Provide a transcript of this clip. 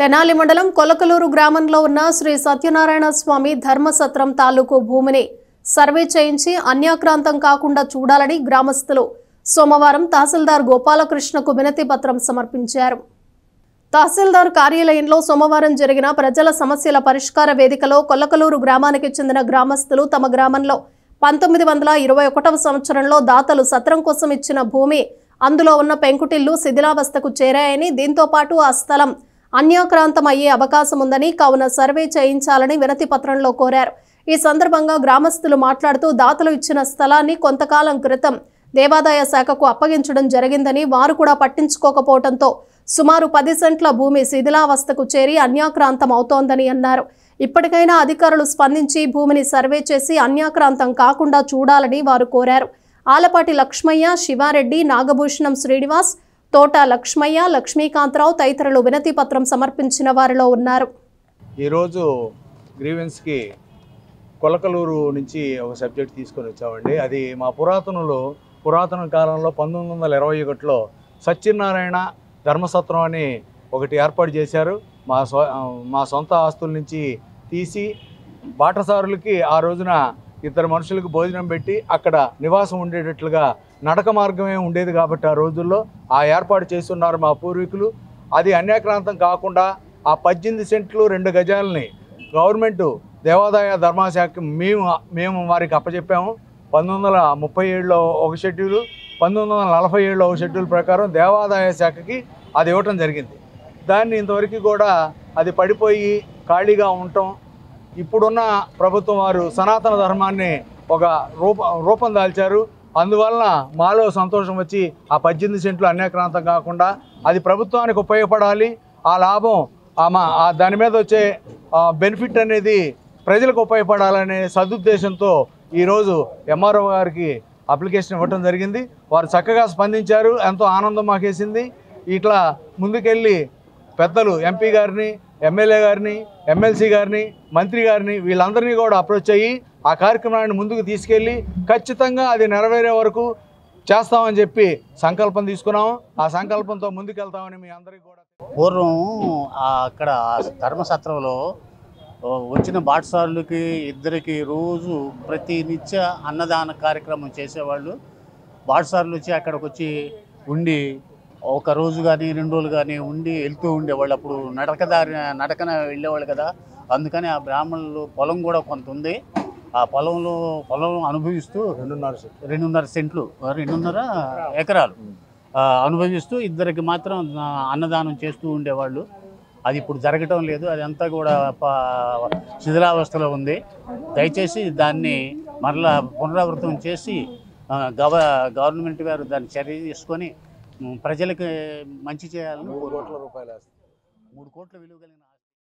తెనాలి మండలం కొలకలూరు గ్రామంలో ఉన్న శ్రీ సత్యనారాయణ స్వామి ధర్మసత్రం తాలూకు భూమిని సర్వే చేయించి అన్యాక్రాంతం కాకుండా చూడాలని గ్రామస్తులు సోమవారం తహసీల్దార్ గోపాలకృష్ణకు వినతి పత్రం సమర్పించారు. తహసీల్దార్ కార్యాలయంలో సోమవారం జరిగిన ప్రజల సమస్యల పరిష్కార వేదికలో కొలకలూరు గ్రామానికి చెందిన గ్రామస్తులు తమ గ్రామంలో 1921వ సంవత్సరంలో దాతలు సత్రం కోసం ఇచ్చిన భూమి అందులో ఉన్న పెంకుటిల్లు శిథిలావస్థకు చేరాయని, దీంతో పాటు ఆ స్థలం అన్యాక్రాంతం అయ్యే అవకాశం ఉందని, కావున సర్వే చేయించాలని వినతి పత్రంలో కోరారు. ఈ సందర్భంగా గ్రామస్తులు మాట్లాడుతూ దాతలు ఇచ్చిన స్థలాన్ని కొంతకాలం క్రితం దేవాదాయ శాఖకు అప్పగించడం జరిగిందని, వారు కూడా పట్టించుకోకపోవడంతో సుమారు 10 సెంట్ల భూమి శిథిలావస్థకు చేరి అన్యాక్రాంతం అవుతోందని అన్నారు. ఇప్పటికైనా అధికారులు స్పందించి భూమిని సర్వే చేసి అన్యాక్రాంతం కాకుండా చూడాలని వారు కోరారు. ఆలపాటి లక్ష్మయ్య, శివారెడ్డి, నాగభూషణం శ్రీనివాస్, తోట లక్ష్మయ్య, లక్ష్మీకాంతరావు తదితరులు వినతి పత్రం సమర్పించిన వారిలో ఉన్నారు. ఈరోజు గ్రీవెన్స్కి కొలకలూరు నుంచి ఒక సబ్జెక్ట్ తీసుకొని వచ్చామండి. అది మా పురాతన కాలంలో 1921లో సత్యనారాయణ ధర్మసత్రం అని ఒకటి ఏర్పాటు చేశారు. మా సొంత ఆస్తుల నుంచి తీసి బాటసారులకి ఆ రోజున 2 మనుషులకు భోజనం పెట్టి అక్కడ నివాసం ఉండేటట్లుగా నడక మార్గమే ఉండేది కాబట్టి ఆ రోజుల్లో ఆ ఏర్పాటు చేస్తున్నారు మా పూర్వీకులు. అది అన్యాక్రాంతం కాకుండా ఆ 18 సెంట్లు 2 గజాలని గవర్నమెంట్ దేవాదాయ ధర్మశాఖకి మేము వారికి అప్పచెప్పాము. 1937లో ఒక షెడ్యూలు, 1947లో ఒక షెడ్యూల్ ప్రకారం దేవాదాయ శాఖకి అది ఇవ్వటం జరిగింది. దాన్ని ఇంతవరకు కూడా అది పడిపోయి ఖాళీగా ఉండటం, ఇప్పుడున్న ప్రభుత్వం వారు సనాతన ధర్మాన్ని ఒక రూపం దాల్చారు. అందువలన మాలో సంతోషం వచ్చి ఆ 18 సెంట్లు అన్యాక్రాంతం కాకుండా అది ప్రభుత్వానికి ఉపయోగపడాలి, ఆ లాభం దాని మీద వచ్చే బెనిఫిట్ అనేది ప్రజలకు ఉపయోగపడాలనే సదుద్దేశంతో ఈరోజు ఎంఆర్ఓ గారికి అప్లికేషన్ ఇవ్వటం జరిగింది. వారు చక్కగా స్పందించారు, ఎంతో ఆనందం మాకేసింది. ఇట్లా ముందుకెళ్ళి పెద్దలు ఎంపీ గారిని, ఎమ్మెల్యే గారిని, ఎమ్మెల్సీ గారిని, మంత్రి గారిని వీళ్ళందరినీ కూడా అప్రోచ్ అయ్యి ఆ కార్యక్రమాన్ని ముందుకు తీసుకెళ్ళి ఖచ్చితంగా అది నెరవేరే వరకు చేస్తామని చెప్పి సంకల్పం తీసుకున్నాము. ఆ సంకల్పంతో ముందుకెళ్తామని మీ అందరికీ కూడా. పూర్వం అక్కడ ధర్మసత్రంలో వచ్చిన బాటసారులకి ఇద్దరికి రోజు ప్రతి నిత్య అన్నదాన కార్యక్రమం చేసేవాళ్ళు. బాటసారులు వచ్చి అక్కడికి వచ్చి ఉండి ఒక రోజు కానీ 2 రోజులు కానీ ఉండి వెళ్తూ ఉండేవాళ్ళు. అప్పుడు నడకన వెళ్ళేవాళ్ళు కదా. అందుకని ఆ బ్రాహ్మణులు పొలం కూడా కొంత ఉంది. ఆ పొలం అనుభవిస్తూ 2.5 సెంట్లు 2.5 ఎకరాలు అనుభవిస్తూ ఇద్దరికి మాత్రం అన్నదానం చేస్తూ ఉండేవాళ్ళు. అది ఇప్పుడు జరగటం లేదు. అదంతా కూడా శిథిలావస్థలో ఉంది. దయచేసి దాన్ని మరలా పునరావృతం చేసి గవర్నమెంట్ వారు దాన్ని చర్య తీసుకొని ప్రజలకు మంచి చేయాలని. 3 కోట్ల రూపాయలు 3 కోట్ల విలువ కలిగిన